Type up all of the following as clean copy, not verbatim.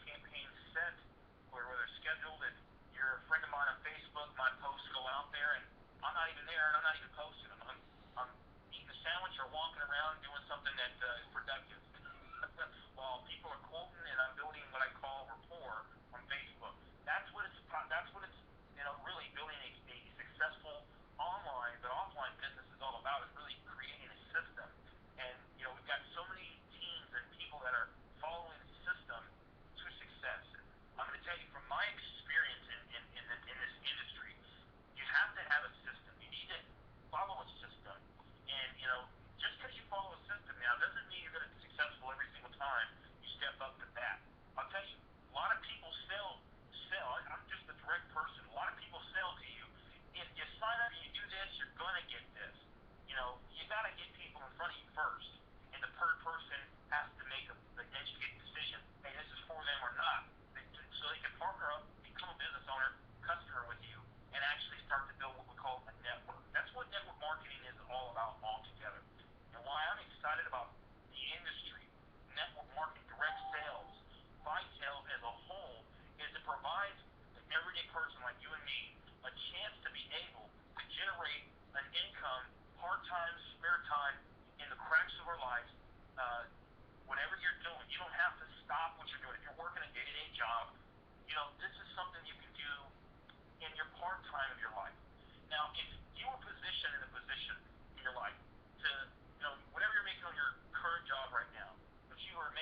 campaign set, where they're scheduled, and you're a friend of mine on Facebook, my posts go out there, and I'm not even there, and I'm not even posting them. I'm eating a sandwich or walking around doing something that is productive. While people are quoting, and I'm building what I call rapport on Facebook. That's what it's. That's what it's. Really building a successful online but offline business is all about. Is really creating a system. And we've got so many teams and people that are following the system to success. And I'm going to tell you from my experience in this industry, you have to have a system. You need to follow a system. And just because you follow a system now doesn't mean you're going to be successful every single time you step up to bat. I'll tell you, a lot of people sell. I'm just a direct person. A lot of people sell to you. If you sign up and you do this, you're going to get this. You got to get people in front of you first. And the per person has to make an educated decision. Hey, this is for them or not. So they can partner up, become a business owner, customer with you, and actually start to build what we call a network. That's what network marketing is all about altogether. And why I'm excited about the industry, network marketing, direct sales, vitel as a whole, is it provides an everyday person like you and me a chance to be able to generate an income, hard times, spare time, in the cracks of our lives, whatever you're doing. You don't have to stop what you're doing. If you're working a day-to-day job, this is something you can do in your part time of your life. Now, if you were positioned in a position in your life to, whatever you're making on your current job right now, if you were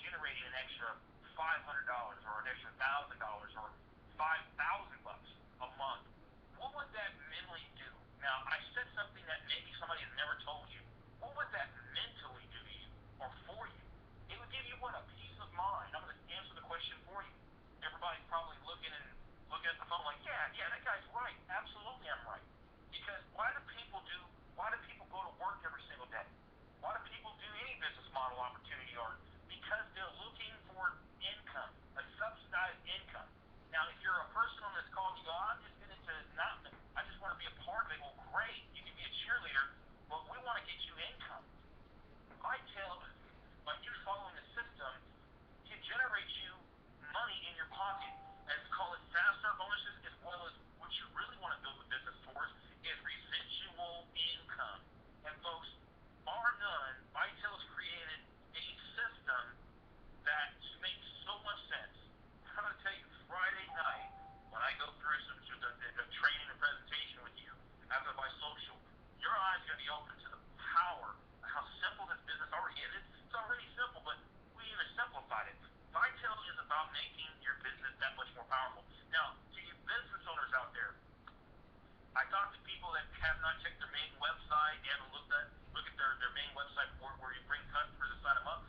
generating an extra $500 or an extra $1,000 or $5,000 a month, what would that mentally do? Now, I said something that maybe somebody has never told you. What would that mentally do to you or for you? It would give you what? A peace of mind. I'm going to answer the question for you. Everybody's probably looking at the phone like, yeah, that guy's right. Absolutely, I'm right. Because why do people go to work every single day? Why do people do any business model opportunity? Or because they're looking for income, a subsidized income. Now, if you're a person on this call and you go, I'm just getting into nothing, I just want to be a part of it. Well, great, you can be a cheerleader, but we want to get you income. Vitel, by you following the system, can generate you money in your pocket, as we call it, fast start bonuses, as well as what you really want to build the business towards is residual income. And folks, bar none, Vitel's created a system that makes so much sense. I'm going to tell you, Friday night, when I go through a training and presentation with you after my social, your eyes are going to be open to the power of how simple this business already is. It's already simple, but we even simplified it. Vitel is about making your business that much more powerful. Now, to you business owners out there, I talk to people that have not checked their main website, they haven't look at their main website where you bring customers and sign them up.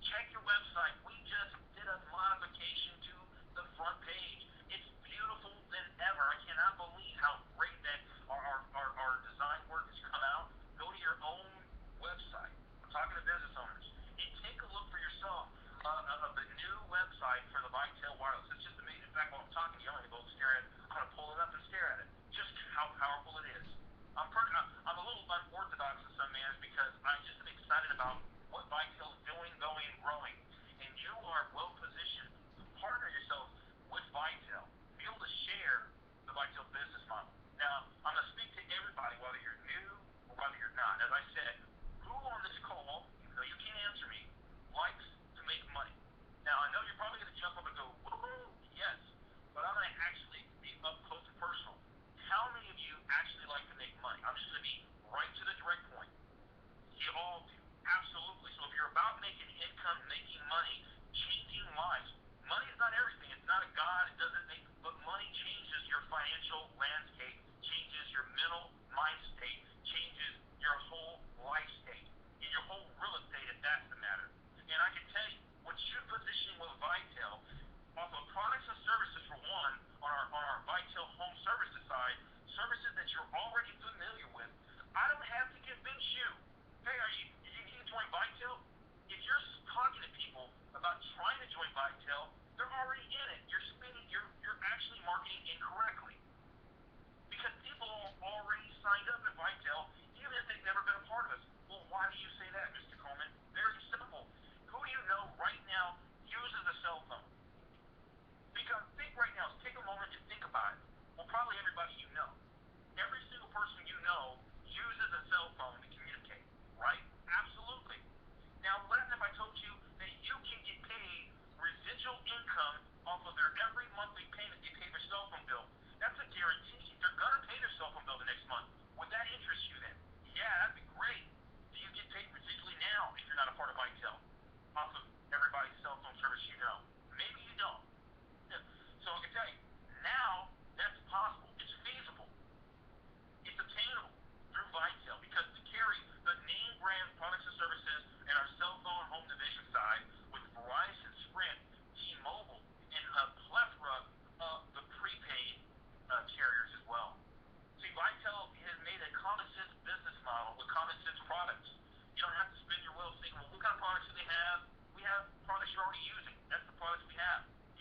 Check your website. We just did a modification to the front page. It's beautiful than ever. I cannot believe how great that our design work has come out. Go to your own website. I'm talking to business owners. And take a look for yourself of the new website for the Vitel Wireless. It's just amazing. In fact, while I'm talking to you, I'm going to go stare at it. I'm going to pull it up and stare at it. Just how powerful it is. I'm a little unorthodox in some manners because I just am excited about what Vitel is doing, going, and growing. And you are well positioned. Part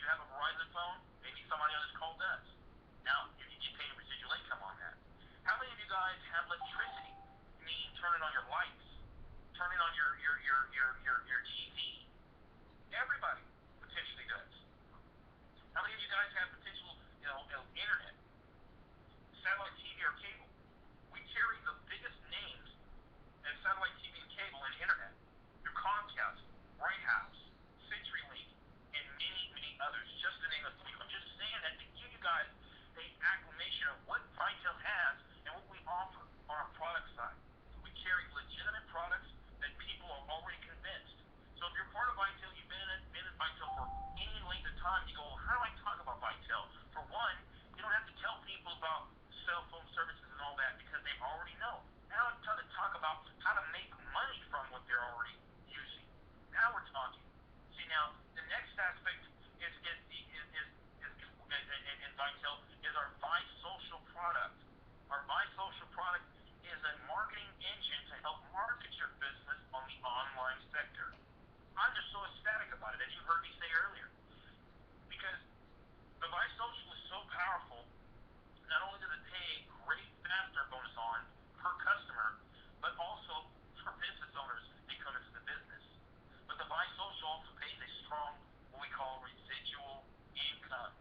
you have a Verizon phone? Maybe somebody on this call does. Now, you get paid residual income on that. How many of you guys have electricity? Meaning turning on your lights, turning on your TV. Everybody potentially does. How many of you guys have potential, internet, satellite TV or cable? We carry the biggest names in satellite TV and cable and internet. Your Comcast, Bright House, CenturyLink, and many, many others, just to name a few. I'm just saying that to give you guys a acclamation of what Vitel has and what we offer on our product side. We carry legitimate products that people are already convinced. So if you're part of Vitel, you've been in Vitel for any length of time, you go, well, how do I talk about Vitel? For one, you don't have to tell people about cell phone services and all that because they already know. Now it's time to talk about how to make money from what they're already using. Now we're talking. See, now the next aspect is in Vitel is our Social product. Our Social product is a marketing engine to help market your business on the online sector. I'm just so ecstatic about it, as you heard me say earlier, because the Social is so powerful. Not only does it pay a great faster bonus on per customer, but also for business owners that come into the business. But the Social also pays a strong, what we call residual income.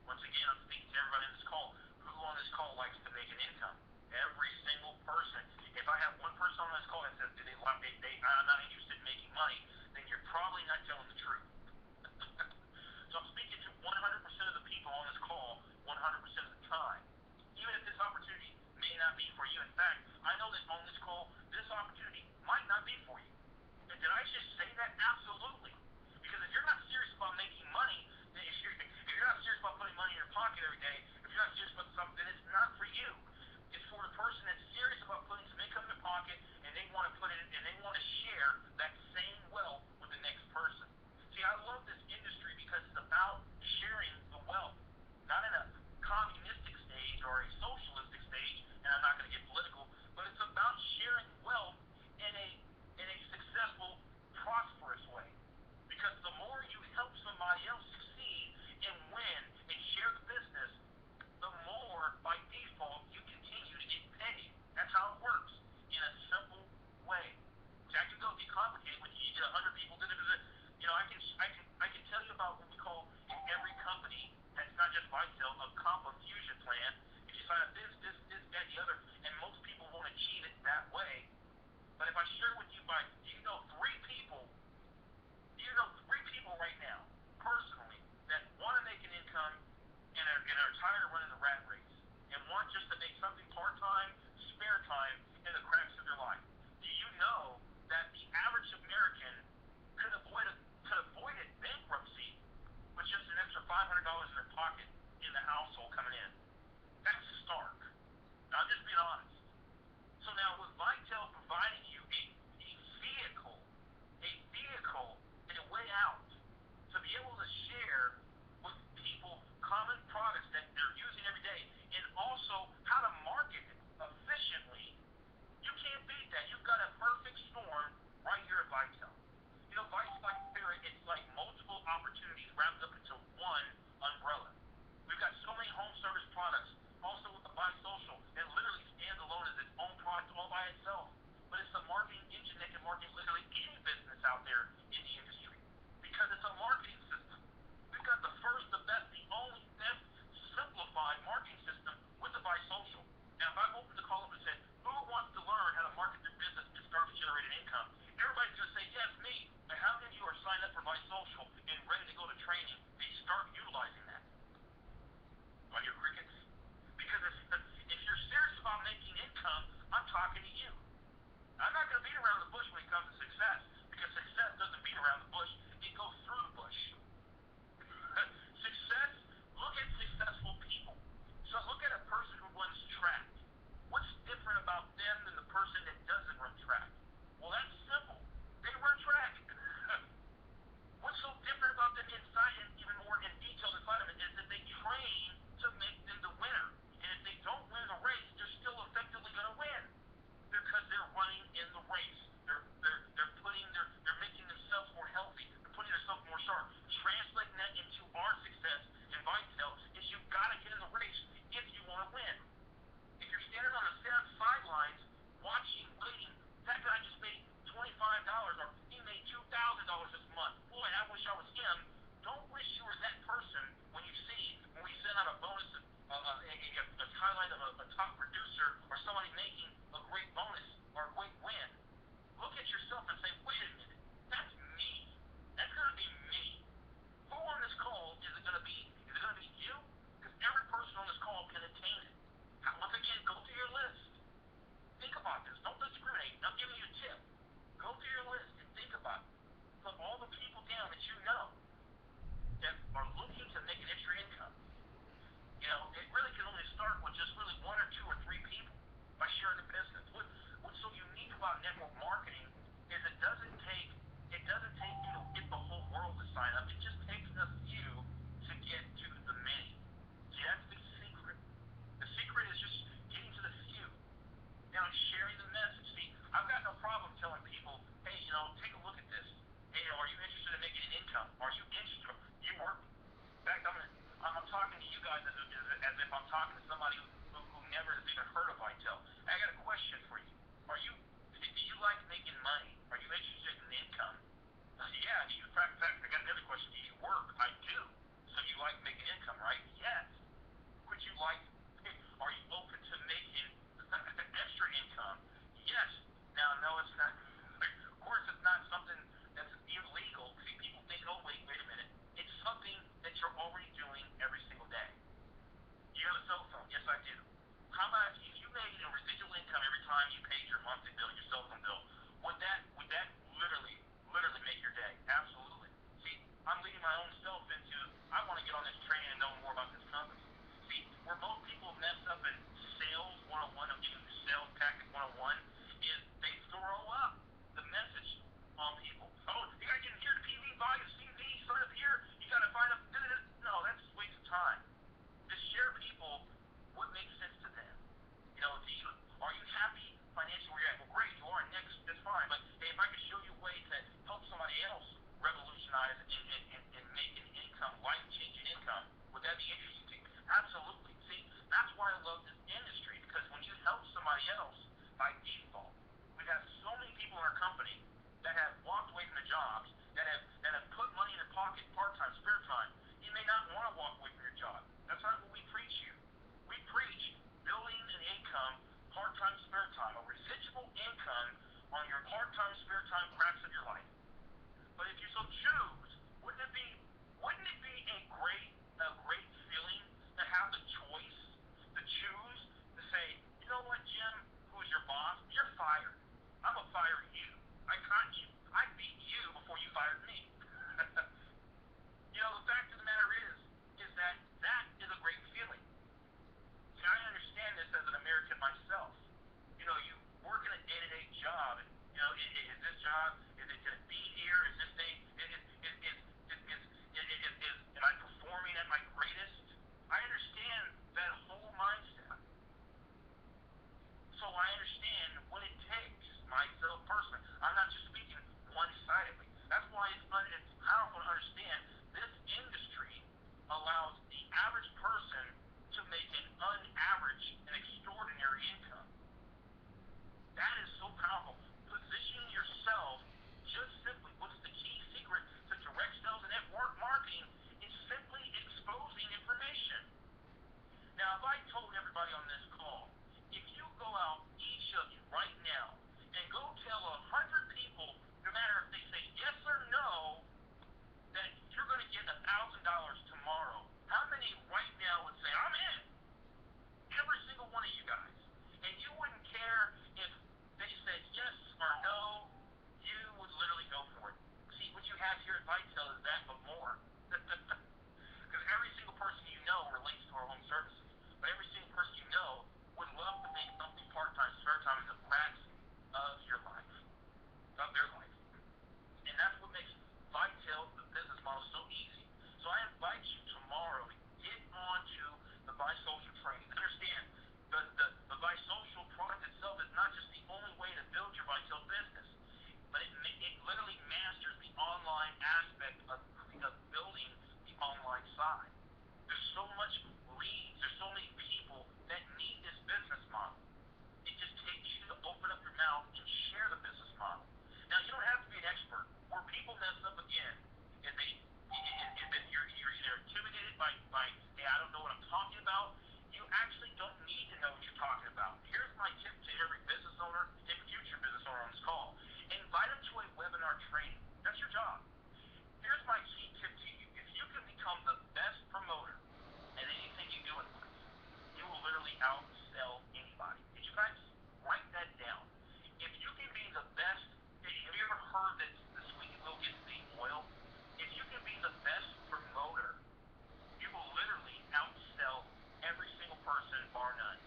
Once again, I'm speaking to everybody in this call. Who on this call likes to make an income? Every single person. If I have one person on this call that says I'm not interested in making money, then you're probably not telling the truth. So I'm speaking to 100% of the people on this call 100% of the time. Even if this opportunity may not be for you. In fact, I know that on this call, this opportunity might not be for you. And did I just say that? Absolutely. Because if you're not serious about making money, then if you're not serious about putting money in your pocket every day, if you're not serious about something, then it's not for you. It's for the person that's serious about putting some income in their pocket and they want to put it in, and they want to share that same wealth with the next person. See, I love this industry because it's about sharing the wealth, not in a communistic stage or a socialistic stage, and I'm not going to get political, but it's about sharing wealth in a successful, prosperous way. Because the more you help somebody else succeed and win and share the business, the more, by default, you continue to get paid. That's how it works, in a simple way. See, I can go be complicated when you get 100 people. I can tell you about what we call in every company that's not just Vitel, a comp fusion plan. If you sign up this, that, the other, and most people won't achieve it that way. But if I share with you do you know three people right now, personally, that want to make an income and are tired of running the rat race and want just to make something part-time, spare time in the cracks of their life? Do you know that the average American could avoid bankruptcy with just an extra $500 in their pocket in the household coming in? That's stark. Now, I'm just being honest. So now, with Vitel providing you a vehicle, and a way out to be able to share with people common products that they're using every day, and also how to market it efficiently, you can't beat that. You've got a perfect storm right here at Vitel. Vitel, it's like multiple opportunities wrapped up into one umbrella. We've got so many home service products, also with the Social, that literally stands alone as its own product all by itself. But it's a marketing engine that can market literally any business out there in the industry, because it's a marketing system. talking to somebody who never has even heard of vitel. I got a question for you. Do you like making money? Are you interested in income? Yeah. In fact, I got another question. Do you work? I do. So you like making income, right? Yes. Would you like? Are you open to making extra income? Yes. Now, no, it's not. Of course, it's not something that's illegal. See, people think, oh, wait a minute. It's something that you're already doing every single day. You have a cell phone? Yes, I do. How about if you made a residual income every time you paid your monthly bill, your cell phone bill? Would that literally make your day? Absolutely. See, I'm leading my own self into. I want to get on this train and know more about this company. See, where most people mess up in sales 101, I'm giving you sales tactic 101, is they throw up the message on people. Oh, you gotta get in here to PV, buy a CV, sign up here. You gotta find a. No, that's a waste of time. Just share people what makes sense to them. Are you happy financially where you're at? Well, great, you are. Next, that's fine. But hey, if I could show you a way to help somebody else revolutionize and make an income, life-changing income, would that be interesting to you? Absolutely. See, that's why I love this industry, because when you help somebody else by default, we've had so many people in our company that have walked away from their jobs, that have put money in their pocket, part-time, spare time. You may not want to walk away from your job. That's not what we preach here. We preach building an income, part-time, spare time, a residual income on your part-time, spare time cracks of your life. But if you so choose, wouldn't it be a great feeling to have the choice, to choose, to say, you know what, Jim, who's your boss? You're fired. I'm gonna fire you. I caught you. I beat you before you fired me. The fact of the matter is that is a great feeling. See, I understand this as an American myself. You work in a day-to-day job, and is this job, is it going to be here? Is this thing, am I performing at my greatest? I understand that whole mindset. So I understand what it takes, myself personally. I'm not just speaking one-sidedly. That's why it's powerful to understand this industry allows the average person to make an unaverage and extraordinary income. That is so powerful. Positioning yourself, just simply, what's the key secret to direct sales and network marketing is simply exposing information. Now, if I told everybody on this call, if you go out, each of you, right now, and go tell 100 people, no matter if they say yes or no, that you're going to get $1,000 tomorrow, how many right now would say, I'm in? Every single one of you guys. And you wouldn't care if they said yes or no, you would literally go for it. See, what you have here at Vitel is that, but more. Because every single person you know relates to our home services. But every single person you know would love to make something part-time, spare time in the cracks of your life, of their life. And that's what makes Vitel, the business model, so easy. So I invite you tomorrow to get onto the ViSocial training. Understand, the ViSocial product itself is not just the only way to build your Vitel business, but it literally masters the online aspect of building the online side. There's so much leads, there's so many people that need this business model. It just takes you to open up your mouth and share the business model. Now, you don't have to be an expert. Where people mess up again is that you're either intimidated by, hey, I don't know what I'm talking about. You actually don't need to know what you're talking about. Here's my tip to every business owner and future business owner on this call. Invite them to a webinar training. That's your job. Here's my key tip to you. If you can become the best promoter at anything you do in life, you will literally outsell anybody. Did you guys write that down? If you can be the best, have you ever heard that the squeaky wheel gets the oil? If you can be the best promoter, you will literally outsell every single person, bar none.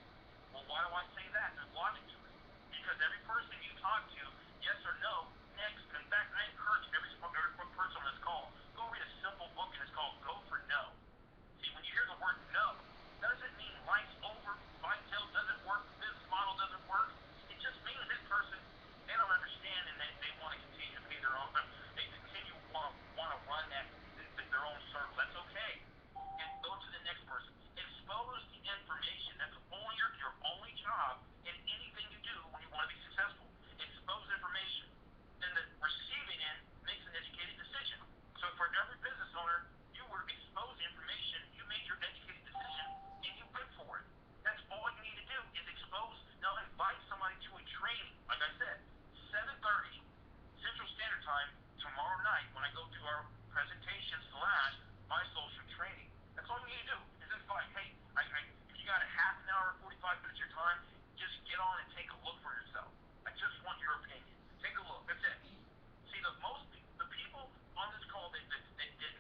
Well, why do I say that? There's logic to it. Because every person you talk to, yes or no, next. In fact, I encourage every person on this call, go read a simple book, and it's called Go for No. See, time, just get on and take a look for yourself. I just want your opinion. Take a look. That's it. See, the people on this call that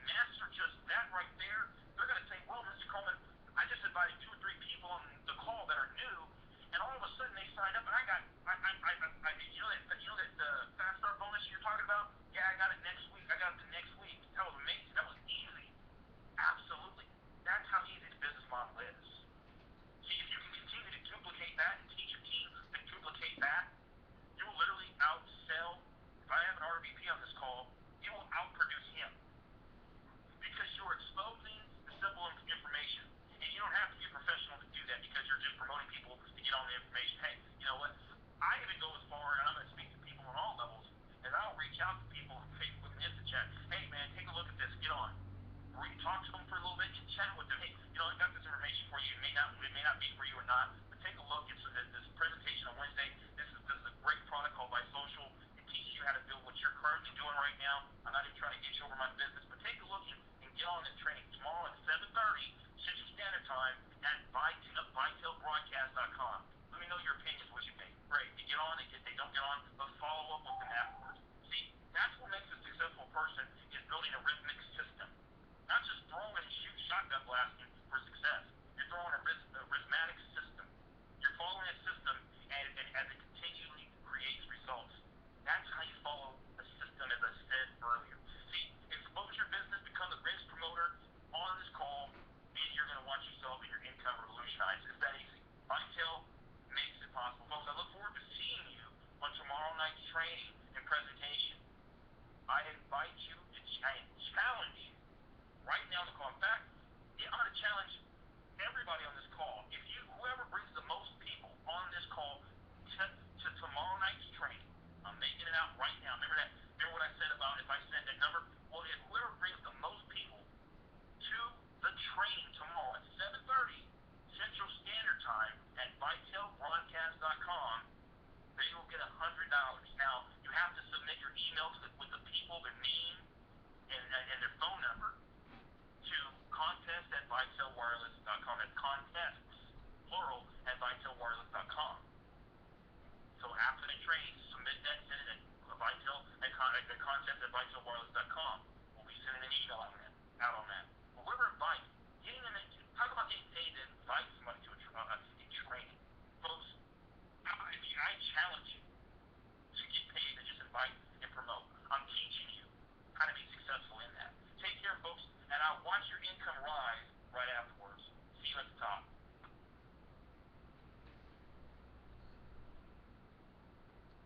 master just that right there, they're going to say, well, Mr. Coleman, I just invited 2 or 3 people on the call that are new, and all of a sudden they signed up, and you know that fast start bonus you're talking about? Yeah, I got it next week. I got it the next week. That was amazing. That was easy. Absolutely. That's how easy the business model is. See, if you can continue to duplicate that and teach your team to duplicate that, you will literally outsell. If I have an RVP on this call, you will outproduce him because you're exposing the simple information. And you don't have to be a professional to do that because you're just promoting people to get all the information. Hey, you know what? I even go as far, and I'm going to speak to people on all levels, and I'll reach out to people on Facebook and Insta chat. Hey, man, take a look at this. Get on. Or you talk to them for a little bit and chat with them. Hey, you know, I got this information for you. It may not be for you or not, but take a look. It's this presentation on Wednesday. This is a great product called By Social. It teaches you how to build what you're currently doing right now. I'm not even trying to get you over my business, but take a look and get on that training tomorrow at 7:30 Central Standard Time at vitelbroadcast.com. Let me know your opinions, what you think. Great. They get on, they don't get on, but follow up with them afterwards. See, that's what makes a successful person is building a rhythmic system. Not just throwing and shoot shotgun blasting for success. You're throwing a rhythmatic system. You're following a system and as it continually creates results. That's how you follow a system, as I said earlier. See, expose your business, become the greatest promoter on this call, and you're going to watch yourself and your income revolutionize. It's that easy. Vitel makes it possible. Folks, I look forward to seeing you on tomorrow night's training and presentation. I invite you to challenge you right now on the call. In fact, I'm going to challenge everybody on this call. Whoever brings the most people on this call to tomorrow night's training, I'm making it out right now. Remember that